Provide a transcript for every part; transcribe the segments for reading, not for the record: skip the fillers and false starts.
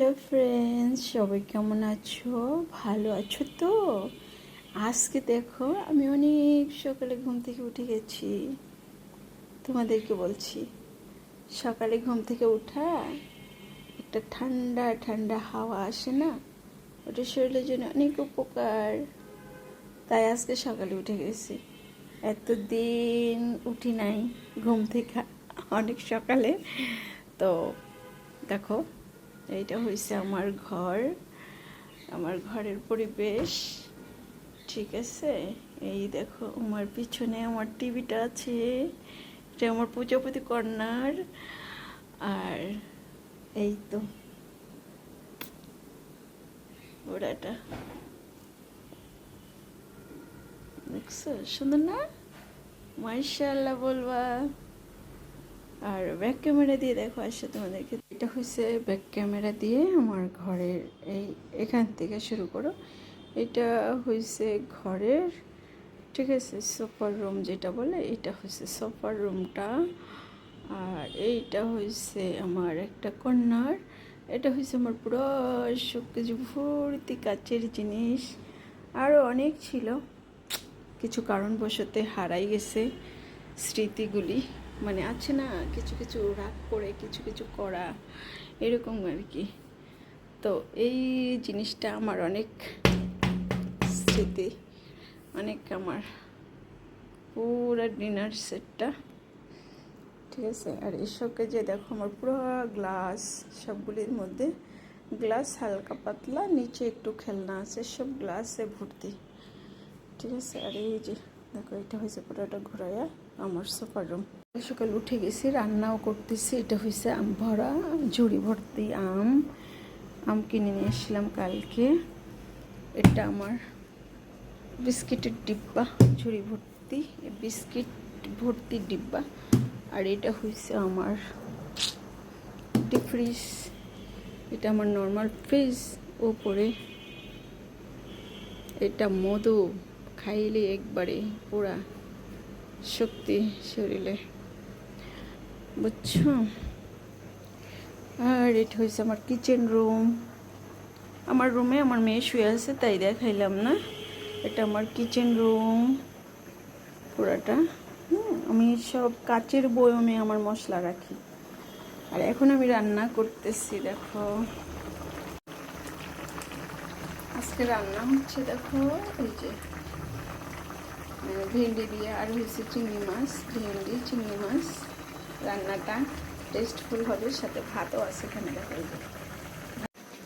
Hello friends, সবাই কেমন আছো? ভালো আছো তো? আজকে দেখো, আমি অনেক সকালে ঘুম থেকে উঠে গেছি। তোমাদেরকে বলছি, সকালে ঘুম থেকে উঠা একটা ঠান্ডা ঠান্ডা হাওয়া আসে না, ওটা শরীরের জন্য অনেক উপকার। তাই আজকে সকালে উঠে গেছি। এতদিন উঠি নাই ঘুম থেকে, অনেক সকালে। তো দেখো, এইটা হয়েছে আমার ঘর, আমার ঘরের পরিবেশ। ঠিক আছে, এই দেখো আমার পিছনে আমার টিভিটা আছে, এটা আমার প্রজাপতি কর্নার। আর এই তো ওরাটা, দেখছো সুন্দর না? মাশাআল্লাহ বলবা। আর ব্যাক ক্যামেরা দিয়ে দেখো, আসে তোমাদেরকে। এটা হচ্ছে ব্যাক ক্যামেরা দিয়ে আমার ঘরের, এই এখান থেকে শুরু করো। এটা হয়েছে ঘরের, ঠিক আছে, সোফার রুম যেটা বলে, এটা হচ্ছে সোফার রুমটা। আর এইটা হয়েছে আমার একটা কর্নার। এটা হয়েছে আমার পুরো সব কিছু ভর্তি কাচের জিনিস। আরও অনেক ছিল, কিছু কারণবশত হারাই গেছে স্মৃতিগুলি। মানে আছে না, কিছু কিছু রাগ করে কিছু কিছু করা, এরকম আর কি। তো এই জিনিসটা আমার অনেক স্মৃতি, অনেক আমার পুরো ডিনার সেটটা, ঠিক আছে। আর এসবকে যে দেখো, আমার পুরো গ্লাস, সবগুলির মধ্যে গ্লাস হালকা পাতলা, নিচে একটু খেলনা আছে, সব গ্লাসে ভর্তি, ঠিক আছে। আর এই যে দেখো, এটা হয়েছে পুরোটা ঘোরাইয়া আমার সোফার রুম। সকাল উঠে গেছি, রান্নাও করতেছি। এটা হয়েছে আম ভরা, ঝুড়ি ভর্তি আম। আম কিনে নিয়ে আসলাম কালকে। এটা আমার বিস্কিটের ডিব্বা, ঝুড়ি ভর্তি বিস্কিট ভর্তি ডিব্বা। আর এটা হয়েছে আমার ডিপ ফ্রিজ, এটা আমার নর্মাল ফ্রিজ। ওপরে এটা মধু, খাইলে একবারে পুরা শক্তি শরীরে, বুঝছো। আর এটা হয়েছে আমার কিচেন রুম। আমার রুমে আমার মেয়ে শুয়ে আছে, তাই দেখাইলাম না। এটা আমার কিচেন রুম পুরাটা। আমি সব কাচের বয়মে আমার মশলা রাখি। আর এখন আমি রান্না করতেছি, দেখো আজকে রান্না হচ্ছে, দেখো এই যে ভেন্ডি দিয়ে, আর হয়েছে চিংড়ি মাছ, ভেন্ডি চিংড়ি মাছ। রান্নাটা টেস্টফুল হবে, সাথে ভাতও আছে এখানে, দেখো।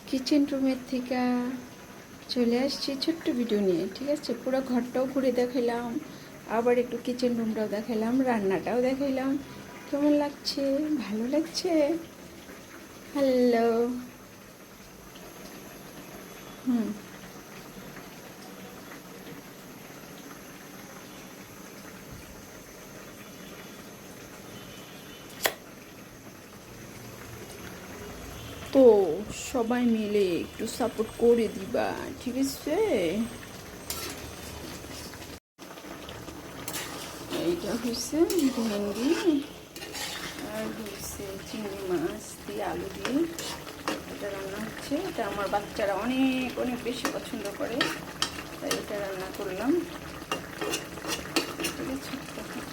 কিচেন রুমের থেকে চলে আসছি ছোট্ট ভিডিও নিয়ে, ঠিক আছে। পুরো ঘরটাও ঘুরে দেখাইলাম, আবার একটু কিচেন রুমটাও দেখাইলাম, রান্নাটাও দেখাইলাম। কেমন লাগছে? ভালো লাগছে? হ্যালো। তো সবাই মিলে একটু সাপোর্ট করে দিবা, ঠিক আছে। এইটা হয়েছে ভেন্ডি, আর হয়েছে চিংড়ি মাছ দিয়ে, আলু দিয়ে এটা রান্না হচ্ছে। এটা আমার বাচ্চারা অনেক অনেক বেশি পছন্দ করে, তাই এটা রান্না করলাম, ঠিক আছে।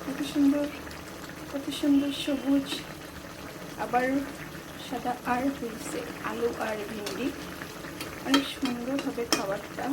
কত সুন্দর, কত সুন্দর সবুজ, আবার সাদা। আর হয়েছে আলু আর ভেন্ডি, অনেক সুন্দর হবে খাবারটা।